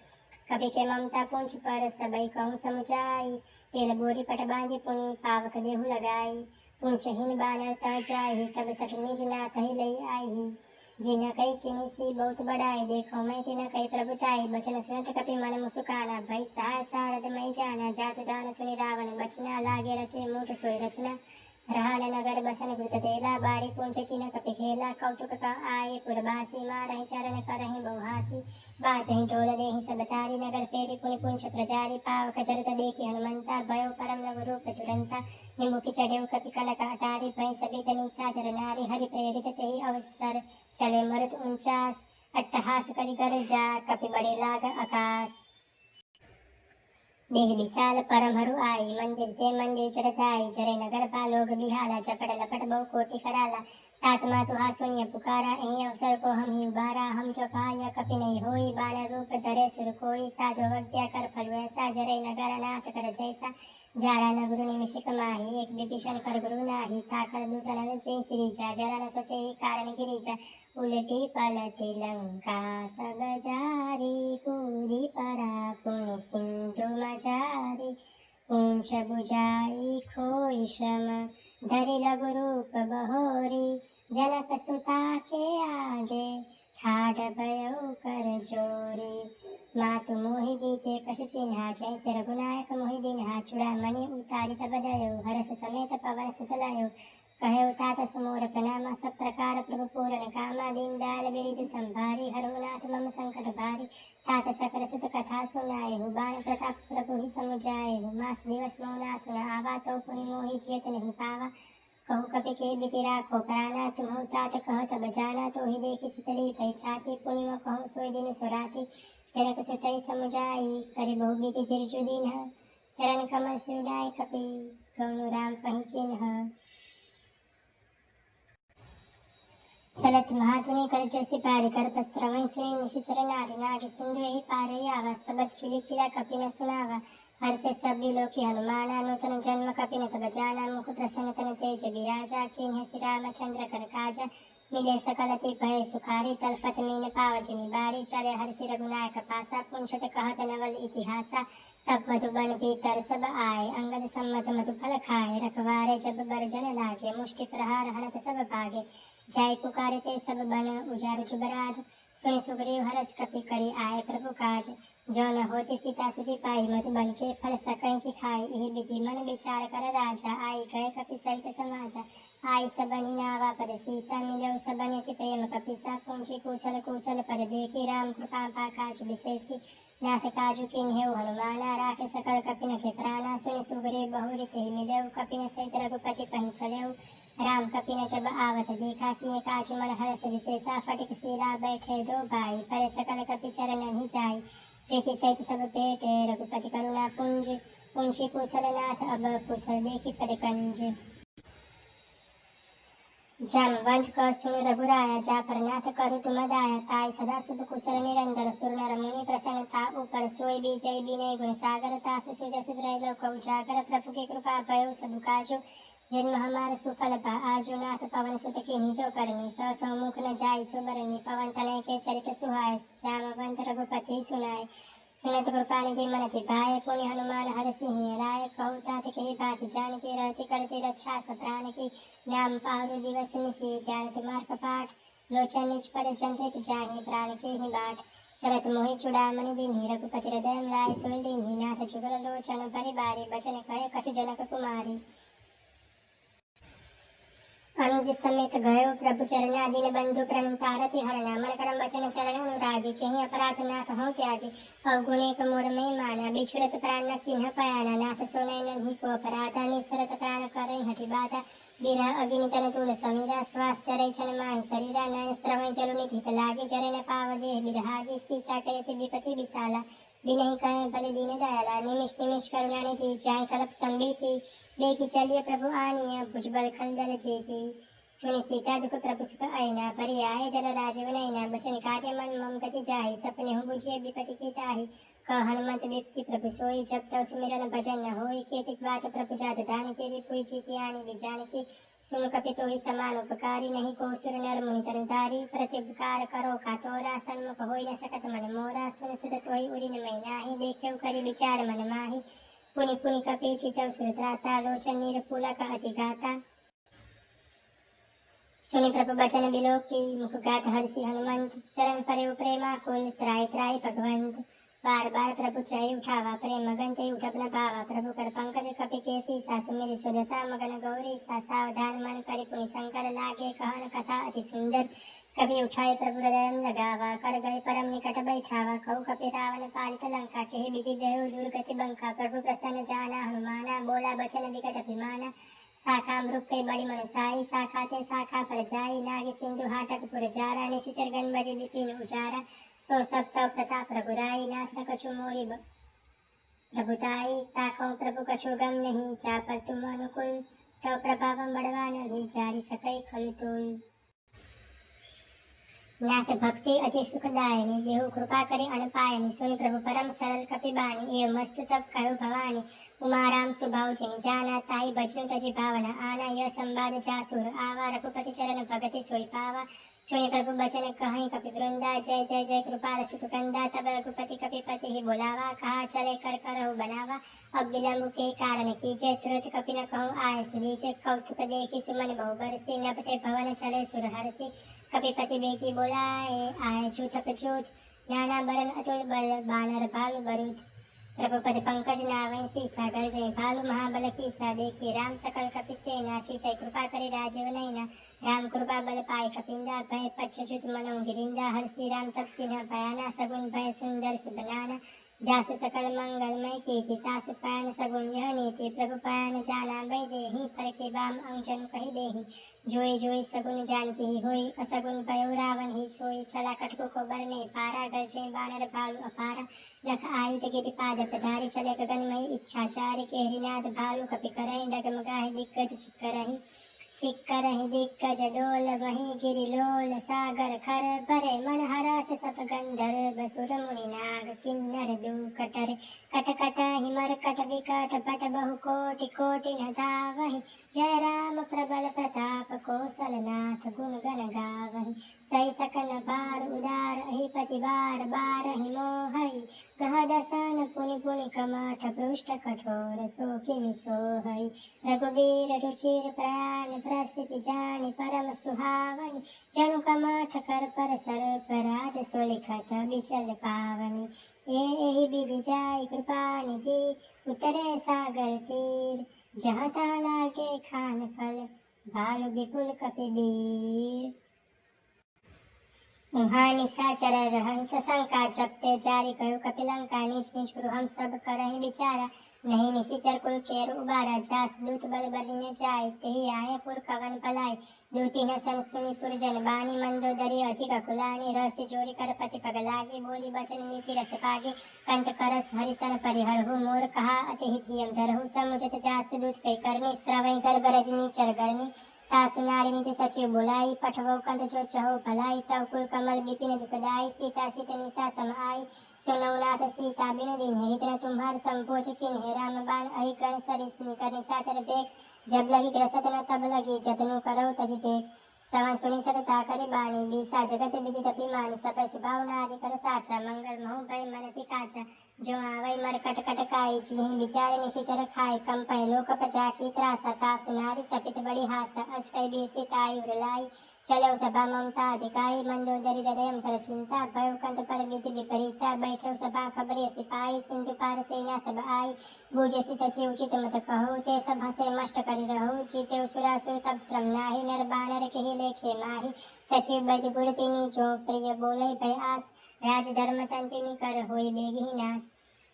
कवि के ममता पूंछ पर सबै कहूँ समुचाई तेल बोरी पट बांधि पुनि पावक देहु लगाई पूंछहीन बानर तह जाहि तब सठ निज नाथ ही लई आई जिन कई किनिसी बहुत बड़ाई देखो मैं तिन कई प्रभुताई बचन सुनत कपि मन मुसुकाना भई सहाय सारद मई जाना जात दान सुनि रावण बचना लागे रचे मूठ सोई रचना रहा न नगर बसन घृत तेला बारी पूंछ किन कपि खेला कौतुक का आये पुरबासी मारहि चरण करहि बहुहासी बाजहि टोल देहि सब तारी नगर फेरी पुनि पुंछ प्रजारी पावक चरत देखि हनुमंता भयो परम लघु रूप तुरंता निमुखि चढ़ेउ कपि कनक अटारी भई सबित निशाचर नारी हरि प्रेरित तेहि अवसर चले मरुत 49 अट्टहास करि कर जा कपि बड़े लाग आकाश देह विशाल परम हरु आई मंदिर ते मंदिर चढ़ताई जरे नगर पालोग बिहाला चपट लपट बहु कोटि कराला तात मातु हा सुनिय पुकारा एहि अवसर को हम ही उबारा हम चौपाया कपि नहीं होई बानर रूप धरे सुर कोई साधु अवज्ञा कर फल वैसा जरे नगर नाथ कर जैसा जारा न गुरु निमिषिक माही एक विभीषण कर गुरु नाही ताकर दूतन जय श्री जा जरा न सोते ही कारण गिरिजा उलटी पलटी लंका सब जारी कूदी परा पुण्य सिंधु मजारी पूंछ बुझाई खोई श्रम धरि लघु रूप बहोरी जनक सुता के आगे ठाड़ भयो कर जोरी मातु मोहि दीजे कछु चिन्हा जैसे रघुनायक मोहि दीन्हा चूड़ामणि उतारी तब दयो हरस समेत पवन सुत लायो कहे तात समोर प्रणाम सब प्रकार प्रभु पूरन कामा दीन दयाल बिरिदु संभारी हरहुनाथ मम संकट भारी तात सकल सुत कथा सुनाए हो बाण प्रताप प्रभु ही समुझाए हो मास दिवस मौनाथ न आवा तो पुनि मोहि जियत नहीं पावा कहु कपि के बिति राखो प्राणा तुम्हु तात कहत बजाना तो ही देखि शीतली पै छाती पुनि म कहूँ सोई दिन सुराती जनक सुतई समुझाई करि बहु बीति तिरजु दीन्ह चरण कमल सिरनाय कपि कहूँ राम पहि किन्ह चलत महात्मुनि कर जैसे पार कर पस्त्रवै सुनि निशिचर नारी नाग सिंधु ही पार आवा सबद खिली खिला कपि न सुनावा हर से सब लोकी हनुमाना नूतन जन्म कपि न तब जाना मुख प्रसन्न तन तेज विराजा किन्ह श्री रामचंद्र कर काजा मिले सकल ति भय सुखारी तलफत मीन पाव जिमि बारी चले हर्षि रघुनायक पासा पुंछत कहत नवल इतिहासा तब मधुबन भीतर सब आए अंगद सम्मत मधु फल खाए रखवारे जब बरजन लागे मुष्टि प्रहार हनत सब भागे जाय पुकारते सब बन उजार जुबराज सुनि सुग्रीव हरस कपि करि आए प्रभु काज जो न होती सीता सुति पाई मधुबन के फल सकय कि खाई एहि विधि मन विचार कर राजा आई गए कपि सहित समाजा आई सबनि नावा पद सीसा मिलौ सबनि अति प्रेम कपिसा पूंछि कुशल कुशल पद देखि राम कृपा काज विशेषी नाथ काजु किन्हेउ हनुमाना राखे सकल कपिन के प्राणा सुनि सुग्रीव बहु रीति मिलौ कपिन सहित रघुपति पहि चलौ राम कपिन जब आवत देखा किए काजु मन हर्ष विशेषा फटिक शिला बैठे दो भाई पर सकल कपि चरण ही जाई प्रीति सहित सब पेटे रघुपति करुणा पुंज पुंछि कुशल नाथ अब कुशल देखि पद कंज जमवंत क सुन रघुराया जा परनाथ करु तुम दाया ताई सदा शुभ कुशल निरंतर सुर नर मुनि प्रसन्नता ऊपर सोई विजय विनय गुण सागर तासु सुज सुतरय लोक उजागर प्रभु की कृपा भयो सब काजो जन्म हमार सुफल पा आजो नाथ पवन सुत के निजो करनी सौ सौमुख न जाई सुबरनी पवन तनय के चरित सुहाय श्यामवंत रघुपति सुनाय सुनत कृपानिधि मनति भाय पुनि हनुमान हर सिंह राय कहु तात कही बात जान के रहती करते रक्षा सब प्राण की नाम पारु दिवस निसी जानत मार्ग पाठ लोचन निज पद जंत्रित जाहि प्राण के ही बाट चलत मोहि चूड़ामणि दीन्हि रघुपति हृदय लाय सोई दीन्हि नाथ जुगल लोचन परिबारी बचन कहे कछु जनक कुमारी अनुज समेत गयो प्रभु चरना दिन बंधु प्रणतारति हरना मन करम वचन चरण अनुरागी कहीं अपराध नाथ हो त्यागी अवगुण एक मोर में माना बिछुरत प्राण न किन्ह पयाना नाथ सोनय नहीं को अपराधा निसरत प्राण करई हठि बाधा बिरह अग्नि तन तुल समीरा श्वास चरय छन माहि शरीरा नयन स्त्रवय जलु निजित लागे जरे न पाव देह बिरहागी सीता कयति विपति विशाला बिनहि कहे बलि दीन दयाला निमिष निमिष करुणा निधि जाय कल्प संबिति बेकी चलिए प्रभु आनिय भुजबल खंडल जेती सुनि सीता दुख प्रभु सुख आयना परियाय जल राजीव नैना बचन कार्य मन मम गति जाहि सपने हो बुझिए विपति की ताहि कह हनुमत व्यक्ति प्रभु सोई जब तब सुमिरन भजन न होई केतिक बात प्रभु जात दान तेरी पुई जीति आनी विजान की सुन कपि तो ही समान उपकारी नहीं को सुर नर मुनि तरुधारी प्रत्युपकार करो का तोरा सन्मुख होई न सकत मन मोरा सुन सुत तोहि उरिन मैनाहि देखेउ करि विचार मन माहि पुनि पुनि कपि चितौ सुरत्राता लोचन नीरपुला का अति गाता सुनि प्रभु बचन बिलोकी मुख गात हर्षि हनुमंत चरण परे प्रेमा कुल त्राय त्राय भगवंत बार बार प्रभु चय उठावा प्रेम मगन ते उठप न पावा प्रभु कर पंकज कपि केसी सासु मेरी सुदशा मगन गौरी सा सावधान मन करि पुनि शंकर लागे कहन कथा अति सुंदर कभी उठाए प्रभु हृदय लगावा कर गए परम निकट बैठावा कहु कपि रावण पालित लंका के विधि दयो दुर्गति बंका प्रभु प्रसन्न जाना हनुमाना बोला बचन विकट अभिमाना शाखा मृग के बड़ी मनुसाई शाखा ते शाखा पर जाई नाग सिंधु हाटक पुर जारा निशिचर गणबरी विपिन उजारा सो सब तव प्रताप रघुराई नाथ न कछु मोरी प्रभुताई ताकौ प्रभु कछु गम नहीं जा पर तुम अनुकूल तव प्रभाव बड़वा नहीं जारी सकै खलु तोल नाथ भक्ति अति सुखदायिनी देहु कृपा करे अनपायनी सुनि प्रभु परम सरल कपिबानी एव मस्तु तब कहु भवानी उमाराम सुभाव जनि जाना ताई बजनु तजि भावना आना यह संवाद जासुर आवा रघुपति चरण भगति सोई पावा सुनि प्रभु बचन कहीं कपि वृंदा जय जय जय कृपाल सुख कंदा तब रघुपति कपिपति ही बोलावा कहा चले कर करहु बनावा अब विलम्ब के कारण की जय तुरंत कपि न कहूँ आय सुनीचे कौतुक देखी सुमन बहु बरसी नभते भवन चले सुर हर्षि कपिपति बेकी बोलाए आए छूत पछूत नाना बरन अतुल बल बानर भालु बरुद प्रभु पद पंकज नावै सीसा गर्जय भालु महाबल कीसा देखी राम सकल कपि सेना चीतै कृपा करे राजीव नैना राम कृपा बल पाए कपिंदा भय पच्छुत मनो गिरिंदा हर्षि राम तब किन्ह भयाना सगुन भय सुंदर सुबनाना जासु सकल मंगलमय कीर्ति तासु पायन सगुन यह नीति प्रभु पायन जाना बै देहि पर के बाम अंजन कहि देहि जोई जोई सगुन जानकी होई असगुन भयो रावण ही सोई चला कटको को बरने पारा गर्जे बानर भालु अपारा लख आयुध गिरि पाद पधारी चले गगनमयी इच्छाचार के हरिनाथ भालु कपि करहि डगमगाहि दिग्गज चिक्करहि दिग्गज डोल वही गिरिलोल सागर खर भरे मन हरस सप गंधर्व सुर मुनि नाग किन्नर दूकटर कट कट हिमर कट विकट पट बहु कोटि कोटि न धावहि जय राम प्रबल प्रताप कौशलनाथ गुण गण गावहि सै सकन बार उदार अहिपति बार बार हि मोहहि गह दसन पुनि पुनि कमठ पृष्ठ कठोर सो किमि सोहहि रघुवीर रुचिर प्रयाण प्रस्थिति जानि परम सुहावनि जनु कमठ कर पर सर्प राज सोलिखत विचल पावनि एहि विधि जाय कृपा निधि उतरे सागर तीर जहाँ तहाँ लागे खान फल भालु विपुल कपिवीर उहाँ निशाचर रहंस शंका जपते जारी कयो कपिलंका नीच नीच गुरु हम सब करहि विचारा नहीं निशिचर कुल केर उबारा जास दूत बल बलि न जाय तेहि आए पुर कवन पलाय दूती न सन सुनि पुरजन बानी मंदोदरी अधिक कुलानी रस जोरी कर पति पगलागी बोली बचन नीति रस पागे कंत करस हरिसन परिहरहु मोर कहा अति हित हियम धरहु समुझत जास दूत कई करनी स्त्रवै गर्भ रजनी चर गरनी तासु नारी निज सचिव बुलाई पठवो कंत जो चहो भलाई तव कुल कमल विपिन दुखदाई सीता सीत निशा सम आई सुनौ नाथ सीता बिनु दिन हितन तुम्हार संपोच किन्हे राम बाण अहि गण सरिस निकर निशाचर बेग जब लगी ग्रसत न तब लगी जतनु करो तजि टेक श्रवण सुनि सतता करि बाणी बीसा जगत विदित अभिमानी सब स्वभाव नारी कर साचा मंगल महु भय मनति काचा जो आवै मरकट कटकाई जिहि विचार निशिचर खाय कंपै लोक पचाकी त्रासा तासु नारी सपित बड़ी हासा अस्कै बीसिताई उरलाई चलो सभा ममता अधिकाई मंदोदरी हृदय कर चिंता भय कंत पर विधि विपरीता बैठो सभा खबरे सिपाही सिंधु पार सेना सब आई बूझसी सची उचित मत कहो ते सब हसे मष्ट करि रहो जीते सुरासुर तब श्रम नाही नर बानर कहि लेखे माही सचिव वैद्य गुण तिनी जो प्रिय बोले भय आस राज धर्म तंतिनी कर होई बेगी नाश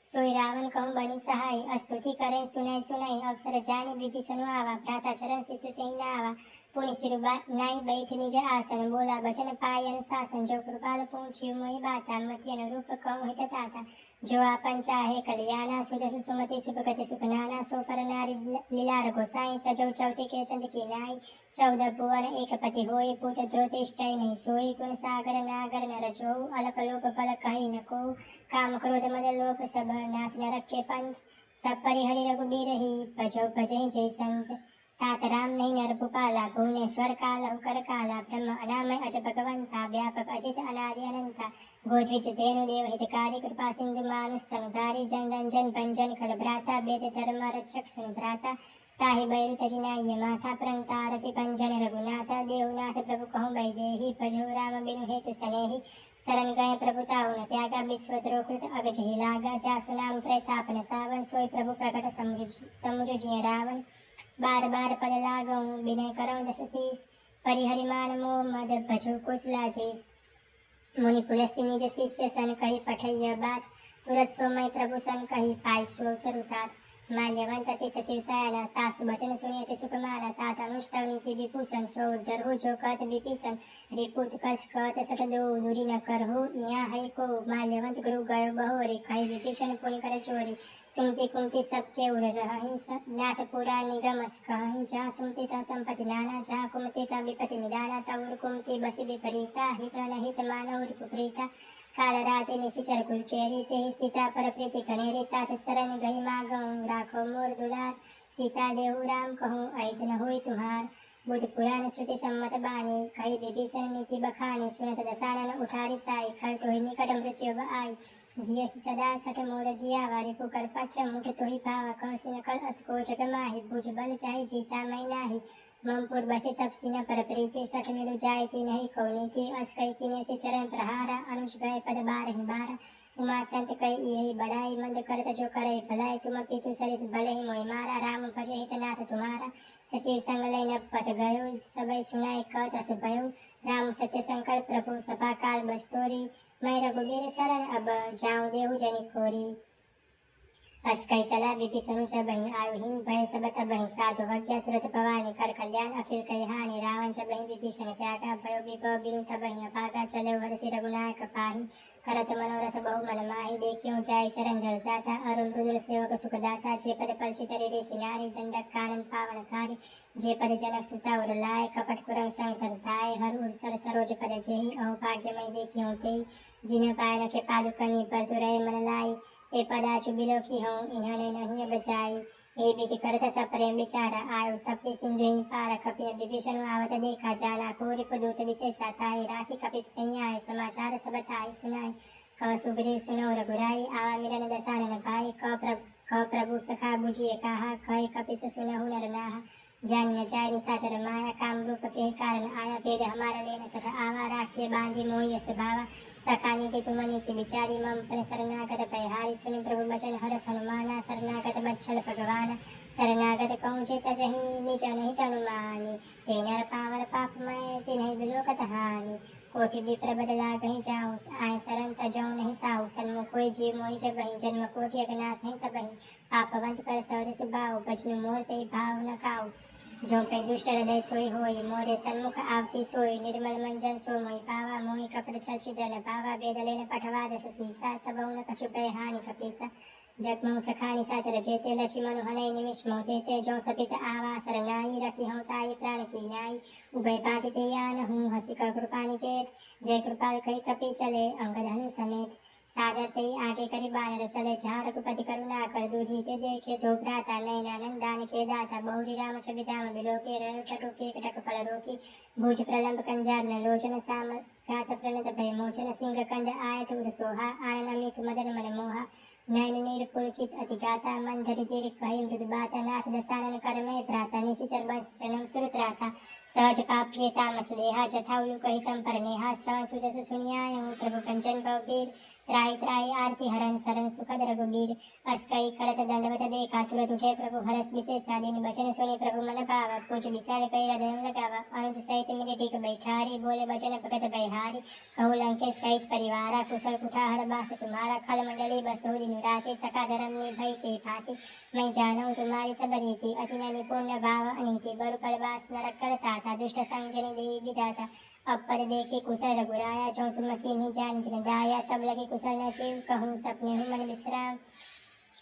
सोई रावण कहूँ बनी सहाय स्तुति करे सुनाई सुनाई अवसर जानी विभीषण आवा भ्राता चरण शिशु तेहि नावा पुनि सिर नाई बैठ निज आसन बोला वचन पाय अनुशासन जो कृपाल पूछियो मोहि बाता मति अनुरूप कहूँ हित ताता जो आपन चाहे कल्याणा सुजस सुमति सुभगति सुख नाना सो पर नारी लीलार गोसाई तजो चौथे के चंद की नाई 14 भुवन एक पति होय पूत द्रोतिष्ठै नहीं सोई गुण सागर नागर नर जो अलक लोक पल कही न को काम क्रोध मद लोक सब नाथ न रखे पंथ सब परिहरि रघुबीर ही भजो भजै जय संत तात राम नहीं नर भूपाला भुवनेश्वर काला कर काला ब्रह्म अनामय अज भगवंता व्यापक अजित अनादि अनंता गोद्विज धेनु देव हितकारी कृपा सिंधु मानुष तनुधारी जन रंजन भंजन खल भ्राता वेद धर्म रक्षक सुन भ्राता ताहि बैरु तजिनाय माथा प्रणतारति पंजन रघुनाथ देवनाथ प्रभु कहूँ वैदेही भजो राम बिनु हेतु सनेही शरण गए प्रभु ताऊ न त्यागा विश्व द्रोकृत अगज ही लागा जासु नाम त्रैतापन सावन सोई प्रभु प्रकट समुझ जिय रावण बार बार पद लागूं विनय करऊं दस शीस परिहरि मान मोह मद भजो कुशलाधीश मुनि पुलस्त्य निज शिष्य सन कही पठैय बात तुरत सोमय प्रभु सन कही पाई सो सरुतात माल्यवंत अति सचिव सायना तासु वचन सुनियति सुखमाना तात अनुष्टव नीति विभूषण सो दरहु जो कहत विभीषण रिपुत कस कहत सठ दो दूरी न करहु यहाँ है को माल्यवंत गुरु गयो बहोरी कही विभीषण पुनि कर चोरी सुमति कुमति सबके उर रही नाथ पुरा निगमस कहीं जहाँ सुमति तहाँ संपत्ति नाना जहाँ कुमति तहाँ विपत्ति निदाना तउर कुमति बसी विपरीता हित न हित मानव रिपुप्रीता काल राते निशिचर कुल केरी ते सीता पर प्रीति कनेरी तात चरण गई मागऊं राखो मोर दुलार सीता देहु राम कहूँ ऐत न होई तुम्हार बुध पुराण श्रुति सम्मत बानी कही विभीषण नीति बखानी सुनत दसानन उठारी साई खल तोहि निकट मृत्यु आई जियस सदा सठ मोर जियावा रिपु कर पच्च मुठ तोहि पावा कहसी नकल असको जग माहि भुज बल चाहि जीता मैं नाही ममपुर बसे तप सीना पर प्रीति सठ मिलु जायती नहीं कौनीति अस्कई किने से चरण प्रहारा अनुज गए पद बार ही बार उमा संत कई यही बड़ाई मंद करत जो करे भलाई तुम पितु सरिस भले ही मोहि मारा राम भजे हित नाथ तुम्हारा सचिव संग लय पथ गयो सबई सुनाई कहत अस भयो राम सत्य संकल्प प्रभु सभा काल बस्तोरी मैं रघुवीर शरण अब जाऊं देहु जनि खोरी अस्कई चला विभीषण बही आयुहीन भय सब तबहि साधु भज्ञा तुरत भवानी कर कल्याण अखिल कई हानि रावण जबहि विभीषण त्यागा भयो विभव बिनु तबहि अपागा चलो हरषि रघुनायक पाहि करत मनोरथ बहु मन माहि देखियो जाय चरण जल जाता अरुण मृदुल सेवक सुखदाता जे पद पलसी तरे ऋषि नारी दंडक कानन पावनकारी जे पद जनक सुता उर लाय कपट कुरंग संग धरताय हर उर सर सरोज पद जेहि अहो भाग्यमय देखियो तेहि जिन पायन के पादुकनी पर तुरय मन लाई ते पदाचु बिलो की हूँ इन्होंने नहीं बचाई ये विधि करत सब प्रेम विचारा आयु सप्ति सिंधु ही पार कपि विभीषण आवत देखा जाना कोरि पदूत विशेषा ताहि राखी कपिस आए समाचार सब ताहि सुनाई कह सुग्रीव सुनो रघुराई आवा मिलन दसानन भाई कह प्रभु सखा बुझिए कहा कह कपिस सुनहु नर नाहा जान न जाय निशाचर माया काम रूप के कारण आया भेद हमारा लेन सठ आवा राखिए बांधी मोहि भावा सखा नीति तुम नीति विचारी मम पर शरणागत परिहारी सुनि प्रभु वचन हरस हनुमाना शरणागत बच्छल भगवान शरणागत कहूँ चित जही निज नहीं तनुमानी ते नर पावर पाप मैं ते नहीं बिलोकत हानि कोटि विप्र बदला गही जाऊँ आय शरण तजौ नहीं ताऊ सन्मुख कोई जीव मोहि जगहि जन्म कोटि अगनाश नहीं तबहि पापवंत कर सौर सुभाव बचनु मोर ते भाव न काऊ जो पे दुष्ट हृदय सोई होई मोरे सन्मुख आवती सोई निर्मल मंजन सो मोहि पावा मोहि कपट छल छिद्र न पावा वेद लेन पठवा दस सीसा तबौ न कछु भय हानि कपीसा जगमु सखा निशाचर जेते लछि मनु हनै निमिष मोते ते जो सपित आवा शरणाई रखी हूँ ताई प्राण की नाई उभय बाधिते यान हूँ हसी कर कृपा निकेत जय कृपाल कही कपि चले अंग धनु समेत सादर ते आगे करी बानर चले झार कुपति करुणा कर दूधी ते देखे तो भ्राता नयनानंद दान के दाता बहुरी राम छविताम बिलोके रयो टटुके कटक फल रोकी भुज प्रलंब कंजार न लोचन साम घात प्रणत भय मोचन सिंह कंद आयत उर सोहा आनन अमित मदन मन मोहा नयन नीर पुलकित अति गाता मन धरि दीर्घ कहि मृदु बाता नाथ दसानन करमय भ्राता निशिचर बंश जनम सुरत्राता सहज पाप प्रिय तामस देहा जथा उलु कहितम पर नेहा श्रवण सुजस सुनियाय प्रभु कंचन भवबीर त्राहि त्राहि आरती हरन सरन सुखद रघुबीर अस कई करत दंडवत देखा तुरत उठे प्रभु हरस विशेषा दिन वचन सुनि प्रभु मन भावा पूज विशाल कई हृदय लगावा अनंत सहित मेरे टिक बैठारी बोले वचन भगत बहिहारी कहु लंकेश सहित परिवारा कुशल कुठार बास तुम्हारा खल मंडली बसो दिन राते सका धर्म निभई के भांति मैं जानूं तुम्हारी सब रीति अति न निपुण भाव अनीति बरु कलवास नरक करता था दुष्ट संजनी देवी विधाता अब पर देखे कुशल रघुराया जो तुम कीन्ही जान जिन दाया तब लगे कुशल न जीव कहूँ सपने हूँ मन विश्राम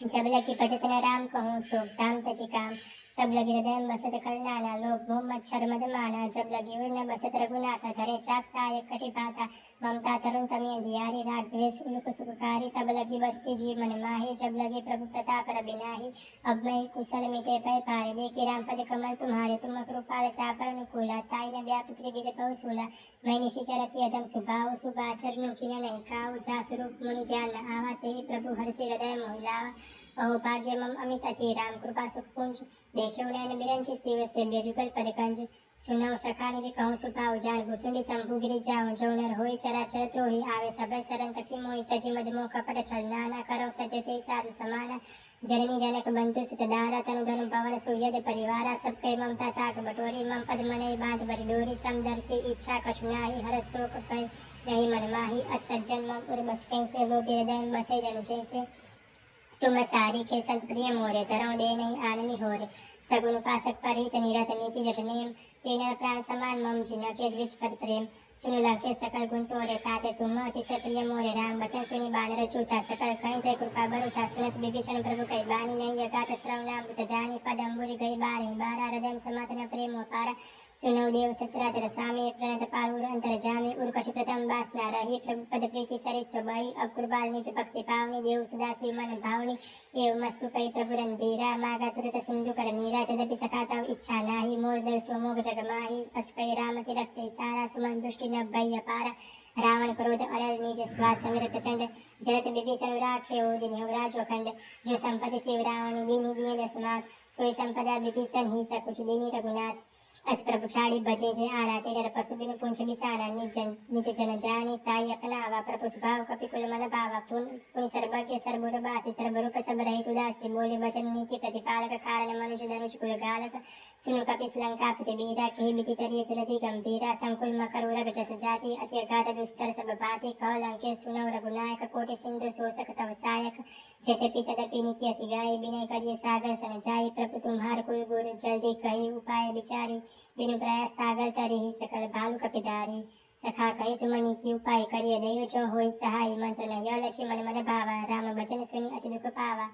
जब लगे भजत न राम कहूँ सोक धाम तजि काम तब लगे हृदय बसत खलनाना लोभ मोह मच्छर मद माना जब लगे उड़न बसत रघुनाथा धरे चाप सहायक कटि पाता ममता तरुण तमी अंधियारी राग द्वेष उलुक सुखकारी तब लगी बसती जीव मन माही जब लगे प्रभु प्रताप रबिनाही अब मैं कुशल मिटे पै पारे देखे राम पद कमल तुम्हारे तुम कृपाल चापर अनुकूला ताई न व्याप त्रिविध बहुसूला मैं निशिचरति अधम सुभाव सुभाचर नुकिन नहीं खाऊ जा स्वरूप मुनि ध्यान न आवा ते प्रभु हर्षि हृदय मोहिलावा अहो भाग्य मम अमित अति राम कृपा सुख पुंज देख्यो नैन बिरंज शिव से बेजुगल पदकंज सुनौ सखा निज कहूँ सुभाव जान भुसुंडी शंभु गिरि जाऊं जो नर होई चराचर द्रोही आवे सब सरन तकी मोहि तजि मद मोह कपट छल नाना करो सत्यते साधु समाना जननी जनक बंधु सुत दारा तनु धनु पवन सुयद परिवारा सब कई ममता ताक बटोरी मम पद मनई बांध बरि डोरी समदर्शी इच्छा कछु नाही हर शोक पै नहीं मन माही असज्जन मम उर बस कैसे वो हृदय बसे जनु जैसे तुम सारी के संत प्रिय मोरे तरौ दे नहीं आननी होरे सगुन उपासक परित निरत नीति जट नेम तेना प्राण समान मम जिन के द्विज पद प्रेम सुन लंके सकल गुण तोरे ताते तुम अतिशय प्रिय मोरे राम वचन सुनि बानर चूता सकल कहीं जय कृपा बरुता सुनत विभीषण प्रभु कई बानी नहीं यगात श्रवणामृत जानी पद अम्बुज गई बारे बारा हृदय समातन प्रेम पारा सुनो देव सचराचर स्वामी प्रणत पारूर अंतर जामी उर्कश प्रथम वासना रही प्रभु पद प्रीति सरित स्वभाई अब कुर्बाल निज भक्ति पावनी देव सदा शिव मन भावनी एव मस्तु कई प्रभु रंधीरा मागा तुरत सिंधु कर नीरा जदपि सखाता इच्छा नाही मोर दर स्वमोग जग माही अस कई राम तिरक्ते सारा सुमन दृष्टि न भय पारा रावण क्रोध अनल निज स्वास समीर प्रचंड जलत विभीषण राखे दिन राज अखंड जो संपत्ति शिव रावण दीनी दिए दसनाथ सोई संपदा विभीषण ही सकुच दीनी रघुनाथ अस प्रभु छाड़ी बजे जे आरा तेरे पशु बिनु पुंछ बिसाना निज जन जानी ताई अपनावा प्रभु स्वभाव कपिकुल मन भावा पुनि सर्वज्ञ सर्वरूपासी सर्वरूप सब रहित उदासी बोले वचन नीति प्रतिपालक कारण मनुष्य धनुष कुल गालक सुनु कपिस लंकापति वीरा कही मिति तरिय चलति गंभीरा संकुल मकर उरग जस जाति अति अगाध दुस्तर सब भाति कह लंके सुनौ रघुनायक कोटि सिंधु शोषक तव सायक जतपि तदपि नित्य सिगाई विनय करिय सागर सन जाई प्रभु तुम्हार कुल गुर जल्दी कही उपाय विचारी बिनु प्रयास सागर तरे ही सकल भालु कपिधारी सखा कही तुमनि की उपाय करिय दैव जो होई सहाय मंत्र नहीं लक्ष्मण मन भावा राम वचन सुनि अति दुख पावा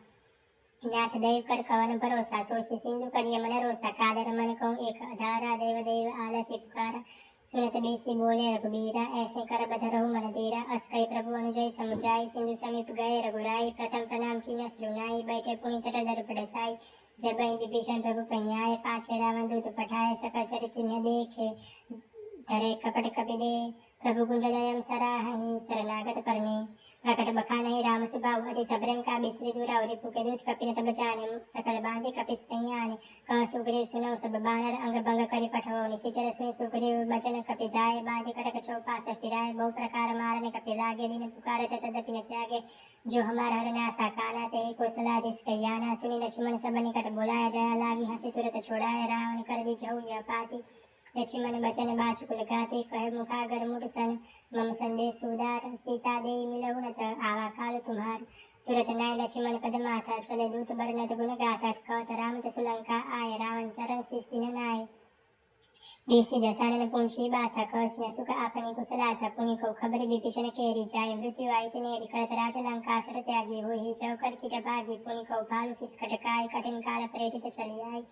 नाथ दैव कर कवन भरोसा सोसी सिंधु करिय मन रोसा कादर मन कहूँ एक अधारा देव देव आलसी पुकारा सुनत बेसी बोले रघुबीरा ऐसे कर बधरहु मन तेरा अस कई प्रभु अनुजय समुझाई सिंधु समीप गए रघुराई प्रथम प्रणाम की न श्रुनाई बैठे पुनि तट दर पड़साई जब विभीषण प्रभु पहियाए पाछे रावण दूत पठाए सकल चरित चिन्ह देखे धरे कपट कपि दे प्रभु कुंडलयम सराहि शरणागत परने प्रकट बखाने राम सुभाव अति सबरन का बिसरी दूरा और पुके दूत कपिन तब जाने सकल बांधे कपिस पहियाने कह सुग्रीव सुनो सब बानर अंग भंग करि पठवो निशिचर सुनि सुग्रीव वचन कपि दाय बांधे कटक चौपास फिराए बहु प्रकार मारने कपि लागे दिन पुकारे तदपि न त्यागे जो हमार हर नासा काला ते कौशलादिस कयाना सुनि लक्ष्मण सब निकट बुलाया दया लागी हंसी तुरत छोड़ाया रावण कर दी जहु यह पाती लक्ष्मण बचन बाचुकुल गाते कहे मुखागर मुख सन मम संदेश सुधार सीता दे मिलहु न आवा काल तुम्हार तुरत नाय लक्ष्मण पद माथा चले दूत बरनत गुण गाथा कहत राम सुलंका आय रावण चरण शिस्ति न नाय बेसी दसानन पुंशी बाथा कस्य सुख आपनी कुशलाथा पुनि को खबर विभीषण केरी जाय मृत्यु आई तिनेरी करत राज लंका सर त्यागी होई चौकर की भागी पुनि को भालु किस खटकाय कठिन काल प्रेरित चली आई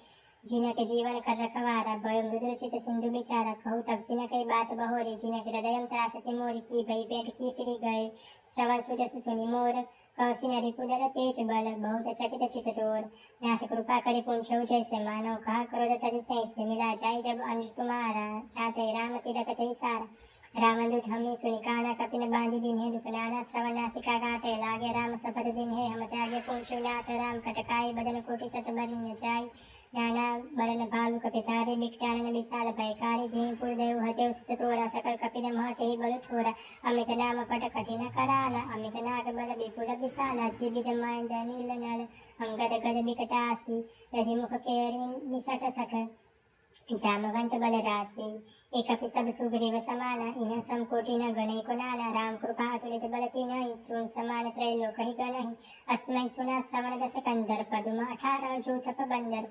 जिनक जीवन कर रखवारा भय मृदु चित सिंधु बिचारा कहू तब जिनक बात बहोरी जिनक हृदय त्रासति मोरी की भई पेट की फिर गए श्रवण सुजस सुनि मोर कौशिन रिपुदर तेज बल बहुत चकित चित तोर नाथ कृपा करि पुंछौ जैसे मानव कहा क्रोध तज तैसे मिला जाय जब अनुज तुम्हारा छाते राम तिलक तै सारा रामदूत हमी सुनि काना कपिन बांधी दीन्हे दुख नाना श्रवण नासिका काटे लागे राम शपथ दीन्हे हम त्यागे पुन शिवनाथ राम कटकाई बदन कोटि सत बरि न जाई नाना बरन भालु कपितारे बिकटानन विशाल भयकारी जयपुर देव हतेव सुत तोरा सकल कपिन महते बल थोरा अमित नाम पट कठिन कराला अमित नाग बल विपुल विशाला त्रिविध महेंद्र नील नल अंगद गद बिकटासी यदि मुख केरी निसट सठ जामवंत बल राशि एक सब सुग्रीव समाना इन समकोटि न गणै को नाना राम कृपा अतुलित बल तीनहि तृण समान त्रैलोक ही गणहि अस्मै सुना श्रवण दस कंदर पदुम 18 जोतप बंदर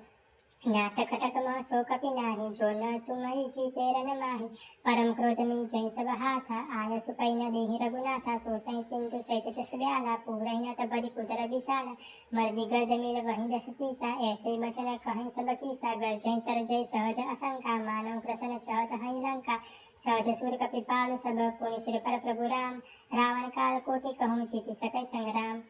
नाथ खटक मह सो कपि नाही जो न तुमहि जीते रन माहि परम क्रोध मी जय सब हाथा आय सुपै न देहि रघुनाथा सो सै सिंधु सहित जस व्याला पूरहि न तबरि कुदर विशाला मर्दि गर्द मिल वहि दस सीसा ऐसे बचन कहि सब कीसा गर जय तर जय सहज असंका मानव प्रसन्न चहत हई लंका सहज सुर कपि पालु सब पुनि सिर पर प्रभु राम रावण काल कोटि कहूँ चिति सकै संग्राम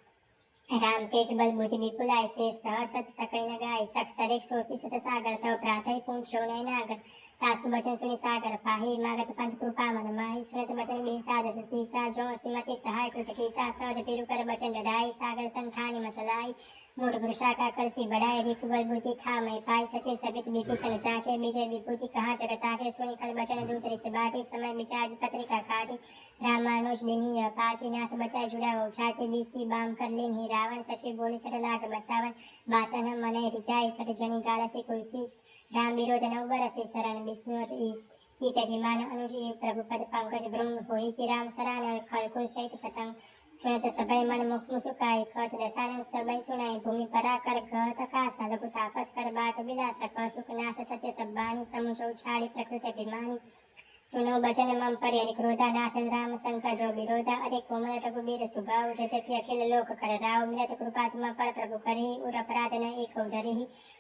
राम तेज बल बुझ विपुल ऐसे सह सत सकै न गाय सक सरेक सोची सत सागर तव प्रातः पूछो नय नागर तासु बचन सुनि सागर पाहि मागत पंथ कृपा मन माहि सुनत बचन बिसा दस सीसा जो सिमति सहाय कृत कीसा सहज पेरु कर बचन डडाई सागर संठानि मचलाई मूठ वृषा का करसी बढ़ाए रिपुबल बुद्धि था मैं पाई सचिव सबित विभीषण जाके विजय विभूति कहा जगता के सुनि खल बचन दूत रिस बाटी समय विचार पत्रिका काटी रामानुज दिनी पातिनाथ बचाए जुड़ा हो छाती बीसी बाम कर लेन रावण सचिव बोले सट लाग बचावन बातन मन रिचाई सट जनी गाल से कुल कीस राम विरोध नव बरसी शरण विष्णु ईस कीत जिमान अनुजी प्रभु पद पंकज ब्रह्म होई कि राम सरान खल कुल सहित पतंग सुनत सबै मन मुख मुसुकाई कथ दसानन सबै सुनाई भूमि पराकर कहत कासा लघु तापस कर बाग विलास सुखनाथ सत्य सब्बानी समुझो छाड़ी प्रकृति अभिमानी सुनो बचन मम परिहरि क्रोधा नाथ राम संत जो विरोधा अति कोमल रघुबीर सुभाव जतपि अखिल लोक कर राव मिलत कृपा तुम पर प्रभु करी उर अपराध न एक उधरि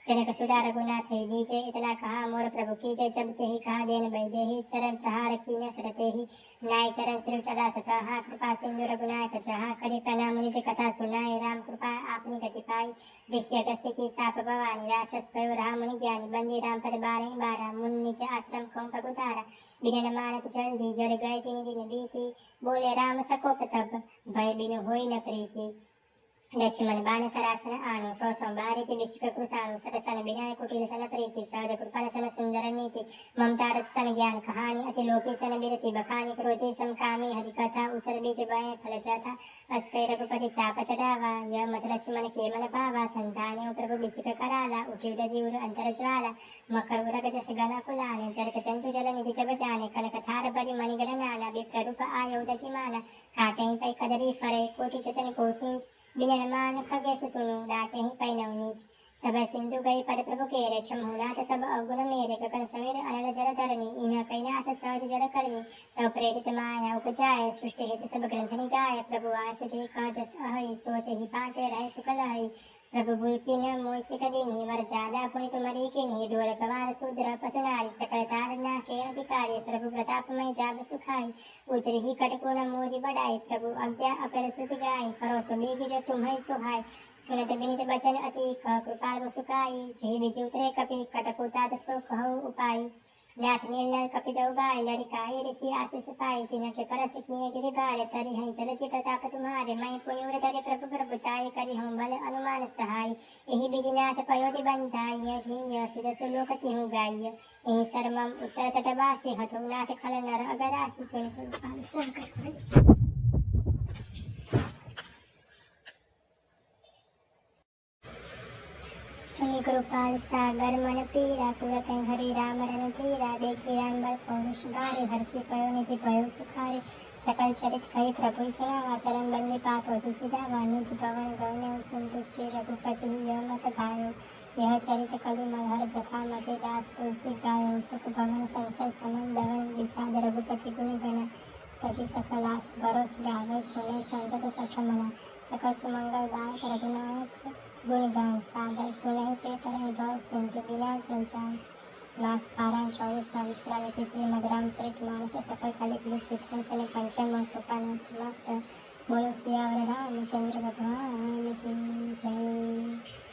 जनक सुधा रघुनाथ ही दीजे इतना कहा मोर प्रभु की जय जब ते ही कहा देन वैदे ही चरण प्रहार की न सड़ते ही नाय चरण सिर चला सता कृपा सिंधु रघुनायक जहाँ करी प्रणाम निज कथा सुनाए राम कृपा आपनी गति पाई ऋषि अगस्त्य की साप भवानी राक्षस भयो राम मुनि ज्ञानी बंदी राम पद बारह बारह मुनि निज आश्रम कौन पगुतारा बिन मानत जल्दी जड़ गए तीन दिन बीती बोले राम सकोप तब भय बिनु होई न प्रीति लक्ष्मण बाण सरासन आनु सौ संभारिति विश्व कृषाणु सटसन विनय कुटिल सन प्रीति सहज कृपल सन सुंदर नीति ममता रत सन ज्ञान कहानी अति लोकी सन विरति बखानी क्रोधि समकामी हरि कथा उसर बीज भय फल जाता अस्कै रघुपति चाप चढ़ावा यह मत लक्ष्मण के मन भावा संतान्यो प्रभु विसिक कराला उठि उदधि उर अंतर ज्वाला मकर उरग जस गण कुलाने जरत जंतु जल निधि जब जाने कनक थार बरि मणिगण नाना विप्र रूप आयो दजिमाना काटे पै कदरी फरे कोटि जतन कोसिंच बिन मान खगेश सुनु डाटे ही पैनव नीच सब सिंधु गई पद प्रभु केरे चमहुनाथ सब अवगुण मेरे गगन समीर अनल जल धरणी इन कैनाथ सहज जल करनी तव प्रेरित माया उपजाय सृष्टि हेतु सब ग्रंथ निगाय प्रभु आसुजी कह जस अहि सोते ही पाते रह सुकल हई प्रभु बुलकी न मोय सिकदिनी वर जादा पुनि तुमरी किनी डोल कवार शूद्र पशुनारी सकल तारना के अधिकारी प्रभु प्रतापमय जाग सुखाई उतरी ही कटको न मोरी बढ़ाई प्रभु आज्ञा अपल श्रुति गाई करो सुबीगी जो तुम्हें सुहाई सुनत विनित बचन अति कृपाल सुखाई जय विधि उतरे कपि कटको तात सो कहु उपाई नाथ निर्णय कपित उबाय लड़िकाई ऋषि आशीष पाई तिनके परस किए गिरि बार तरि हई चलति प्रताप तुम्हारे मैं पुण्य धरे प्रभु प्रभुताई करि हम बल अनुमान सहाय एहि विधि नाथ पयोधि बंधाय झिय सुदसु लोक तिहु गाय एहि सर्वम उत्तर तटवासी हतु नाथ खल नर अगरासी सुन कृपाल शंकर सुनि कृपाल सागर मन पीरा तुरत हरि राम रन धीरा देखी राम बल पौरुष भारे हर्षि पयो निधि भयो सुखारे सकल चरित कहि प्रभु सुनावा चरण बंदी पात सीधा निज पवन गौन सिंधु श्री रघुपति यह मत भायो यह चरित कलि मलहर जथा मते दास तुलसी गायो सुख भवन संसय समन दवन विषाद रघुपति गुण गण तजि सकलास बरस गावे सुने संतत सठ मना सकल सुमंगल दायक रघुनायक गुणगान सागर सुनहि ते तरहि भव सिंधु बिना जलजान मास पारायण 24 विश्रामिति श्रीमद् रामचरित मानस सकल कलिक विश्वसन पंचम सोपान समाप्त बोलो सियावर रामचंद्र भगवान की जय।